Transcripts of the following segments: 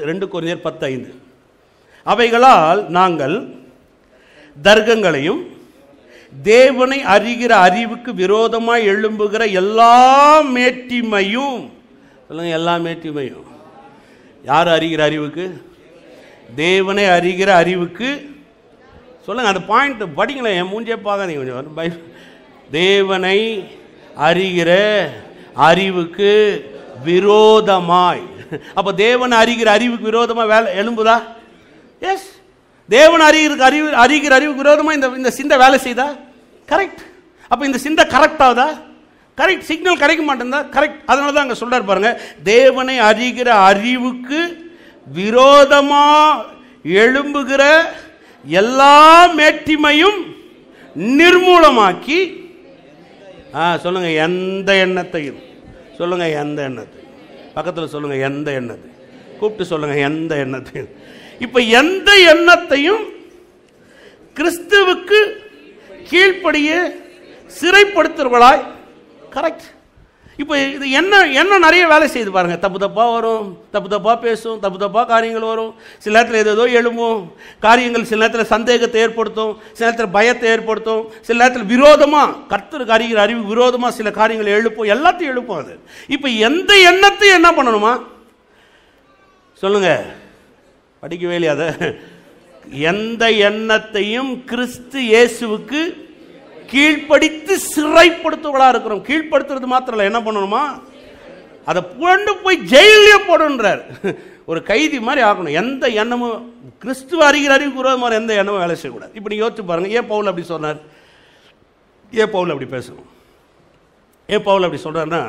2 கொரிந்தியர் 10:5. அவைகளால் நாங்கள் தர்க்கங்களையும் தேவனை அறிகிற அறிவுக்கு விரோதமாய் எழும்புகிற எல்லா மேட்டிமையும், சொல்லுங்க, எல்லா மேட்டிமையும். யார் அறிகிற அறிவுக்கு? தேவனை அறிகிற அறிவுக்கு. சொல்லுங்க, அந்த பாயிண்ட் படிங்களேன், என் மூஞ்சே பார்க்காதீங்க கொஞ்சம். தேவனை அறிகிற அறிவுக்கு விரோதமாய். அப்ப தேவனை அறிகிற அறிவுக்கு விரோதமாக வேலை எழும்புதா? எஸ். தேவன் அறிகிற அறிவுக்கு விரோதமா இந்த சிந்தை வேலை செய்தா? கரெக்ட். அப்ப இந்த சிந்தை கரெக்ட் ஆகுதா? கரெக்ட். சிக்னல் கிடைக்க மாட்டேங்குதா? கரெக்ட். அதனால தான் அங்க சொல்றாரு பாருங்க, தேவனை அறிகிற அறிவுக்கு விரோதமா எழும்புகிற எல்லா மேட்டிமையும் நிர்மூலமாக்கி, சொல்லுங்க, எந்த எண்ணத்தையும். சொல்லுங்க, எந்த எண்ணத்தையும். பக்கத்தில் சொல்லுங்க, எந்த எண்ணத்தையும். கூப்பிட்டு சொல்லுங்க, எந்த எண்ணத்தையும். இப்ப எந்த எண்ணத்தையும் கிறிஸ்துவுக்கு கீழ்ப்படிய சிறைப்படுத்துவர்களாய். கரெக்ட். இப்ப இது என்ன நிறைய வேலை செய்து பாருங்க. தப்பு தப்பா வரும், தப்பு தப்பா பேசும், தப்பு தப்பா காரியங்கள் வரும். சில நேரத்தில் ஏதோ எழும்பும் காரியங்கள், சில நேரத்தில் சந்தேகத்தை ஏற்படுத்தும், சில நேரத்தில் பயத்தை ஏற்படுத்தும், சில நேரத்தில் விரோதமா, கர்த்தருக்கு அறிகிற அறிவு விரோதமா சில காரியங்கள் எழுப்பும், எல்லாத்தையும் எழுப்பும் அது. இப்ப எந்த எண்ணத்தையும் என்ன பண்ணணுமா? சொல்லுங்க, படிக்கவே இல்லையா? அதை எந்த எண்ணத்தையும் கிறிஸ்து இயேசுவுக்கு கீழ்ப்படுத்தி சிறைப்படுத்துவதா இருக்கிறோம். கீழ்ப்படுத்துறது மாத்திரம் என்ன பண்ணணுமா? அதை கொண்டு போய் ஜெயிலே போடுன்றார். ஒரு கைதி மாதிரி ஆகணும். எந்த எண்ணமும் கிறிஸ்துவ அறிகிற அறிவுக்கு விரோதமாக எந்த எண்ணமும் வேலை செய்யக்கூடாது. இப்ப நீங்க யோசிச்சு பாருங்க, ஏன் பவுல் அப்படி சொன்னார்? ஏன் பவுல் அப்படி பேசணும்? ஏன் பவுல் அப்படி சொல்றாருன்னா,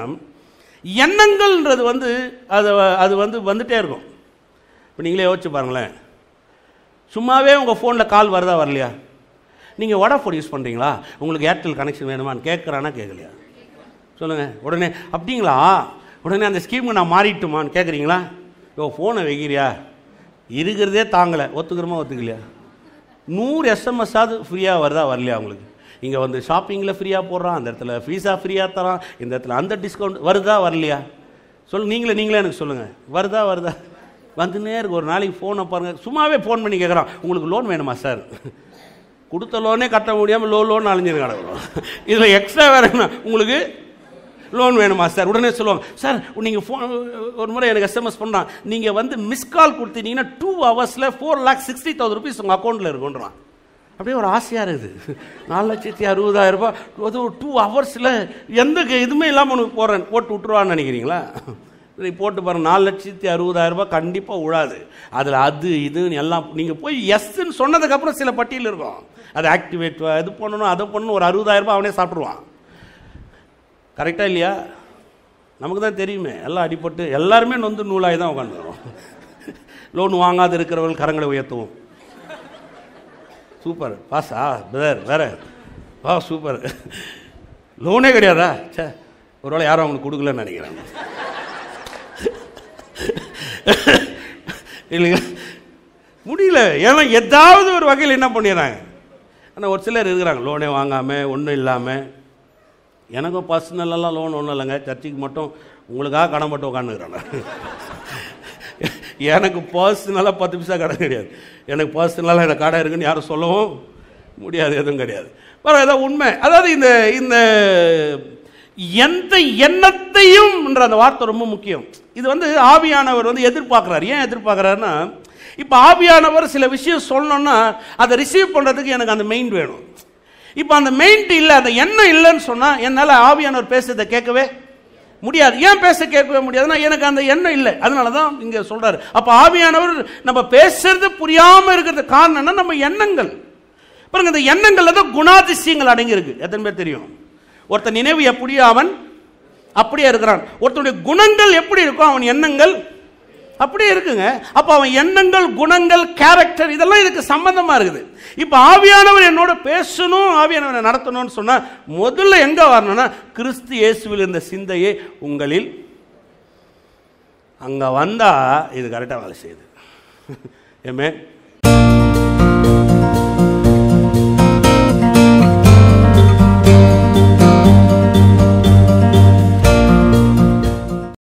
எண்ணங்கள்ன்றது அது வந்துட்டே இருக்கும். இப்போ நீங்களே யோசிச்சு பாருங்களேன், சும்மாவே உங்கள் ஃபோனில் கால் வருதா வரலையா? நீங்கள் வோடாஃபோன் யூஸ் பண்ணுறீங்களா? உங்களுக்கு ஏர்டெல் கனெக்ஷன் வேணுமான்னு கேட்குறானா கேட்கலையா? சொல்லுங்கள். உடனே அப்படிங்களா, உடனே அந்த ஸ்கீமுக்கு நான் மாறிட்டுமான்னு கேட்குறீங்களா? ஃபோனை வைக்கிறியா? இருக்கிறதே தாங்கலை, ஒத்துக்கிறோமா ஒத்துக்கலையா? 100 SMS ஃப்ரீயாக வருதா வரலையா? உங்களுக்கு இங்கே ஷாப்பிங்கில் ஃப்ரீயாக போடுறான், அந்த இடத்துல ஃபீஸா ஃப்ரீயாக தரான், இந்த இடத்துல அந்த டிஸ்கவுண்ட் வருதா வரலையா? நீங்களே எனக்கு சொல்லுங்கள், வருதா? வந்துன்னே இருக்கு. ஒரு நாளைக்கு ஃபோனை பாருங்கள், சும்மாவே ஃபோன் பண்ணி கேட்குறான், உங்களுக்கு லோன் வேணுமா சார்? கொடுத்த லோனே கட்ட முடியாமல் லோன் அழிஞ்சிரு கிடக்குறோம். இதில் எக்ஸ்ட்ரா வேறு என்ன, உங்களுக்கு லோன் வேணுமா சார்? உடனே சொல்லுவாங்க, சார் நீங்கள் ஃபோன் ஒரு முறை எனக்கு SMS பண்ணுறான், நீங்கள் மிஸ் கால் கொடுத்தீங்கன்னா 2 ஹவர்ஸில் 4,60,000 rupees உங்கள் அக்கௌண்ட்டில் இருக்குன்றான். அப்படியே ஒரு ஆசையாக இருக்குது. 4,60,000 ரூபாய் அது 2 ஹவர்ஸில் எந்த இதுவுமே இல்லாமல் உனக்கு போட்டு விட்டுருவான்னு நினைக்கிறீங்களா? போட்டு பாருங்க, 4,60,000 ரூபாய் கண்டிப்பாக விழாது. அதில் அது இதுன்னு எல்லாம் நீங்கள் போய் எஸ்ன்னு சொன்னதுக்கப்புறம் சில பட்டியல் இருக்கும். அது ஆக்டிவேட் இது பண்ணணும், அதை பண்ணணும், ஒரு 60,000 ரூபாய் அவனே சாப்பிட்ருவான். கரெக்டாக இல்லையா? நமக்கு தான் தெரியுமே, எல்லாம் அடிப்பட்டு எல்லாருமே நூலாகி தான் உட்காந்துக்கிறோம். லோன் வாங்காது இருக்கிறவர்கள் கரங்களை உயர்த்துவோம். சூப்பர் பாஸா பிரதர், வேற சூப்பர். லோனே கிடையாதா? சே, ஒருவேளை யாரும் அவங்களுக்கு கொடுக்கலன்னு நினைக்கிறாங்க. இல்லைங்க, முடியல. ஏன்னா ஏதாவது ஒரு வகையில் என்ன பண்ணிடுறாங்க. ஆனால் ஒரு சிலர் இருக்கிறாங்க லோனே வாங்காமல் ஒன்றும் இல்லாமல். எனக்கும் பர்சனலெல்லாம் லோன் ஒன்றும் இல்லைங்க, சர்ச்சுக்கு மட்டும் உங்களுக்காக கடன் மட்டும் உட்காந்துக்கிறாங்க. எனக்கு பர்சனலாக 10 பைசா கடன் கிடையாது. எனக்கு பர்சனலாக எனக்கு கடை இருக்குன்னு யாரும் சொல்லவும் முடியாது, எதுவும் கிடையாது. பரவாயில்ல, ஏதாவது உண்மை. அதாவது இந்த எந்த எண்ணத்தையும் என்ற அந்த வார்த்தை ரொம்ப முக்கியம். இது ஆவியானவர் எதிர்பார்க்கிறார். ஏன் எதிர்பார்க்கிறாருன்னா, இப்போ ஆவியானவர் சில விஷயம் சொல்லணும்னா அதை ரிசீவ் பண்ணுறதுக்கு எனக்கு அந்த மெயின் வேணும். இப்போ அந்த மெயின் இல்லை, அந்த எண்ணம் இல்லைன்னு சொன்னால் என்னால் ஆவியானவர் பேசுறதை கேட்கவே முடியாது. ஏன் கேட்கவே முடியாதுன்னா எனக்கு அந்த எண்ணம் இல்லை. அதனால தான் இங்கே சொல்றாரு. அப்போ ஆவியானவர் நம்ம பேசுறது புரியாமல் இருக்கிறது காரணம் என்ன? நம்ம எண்ணங்கள். பாருங்க, இந்த எண்ணங்கள்ல தான் குணாதிசயங்கள் அடங்கி இருக்கு. எத்தனை பேர் தெரியும்? ஒருத்தன் நினைவு எப்படியோ அவன் அப்படியே இருக்கிறான். ஒருத்தனுடைய குணங்கள் எப்படி இருக்கும், அவன் எண்ணங்கள் அப்படியே இருக்குங்க. அப்ப அவன் எண்ணங்கள், குணங்கள், கேரக்டர் இதெல்லாம் இதுக்கு சம்பந்தமா இருக்குது. இப்ப ஆவியானவர் என்னோட பேசணும், ஆவியானவரை நடத்தணும்னு சொன்னா முதல்ல எங்க வரணும்னா கிறிஸ்து இயேசுவில் இருந்த சிந்தையே உங்களில் அங்க வந்தா இது கரெக்டா வேலை செய்யுது. ஏமே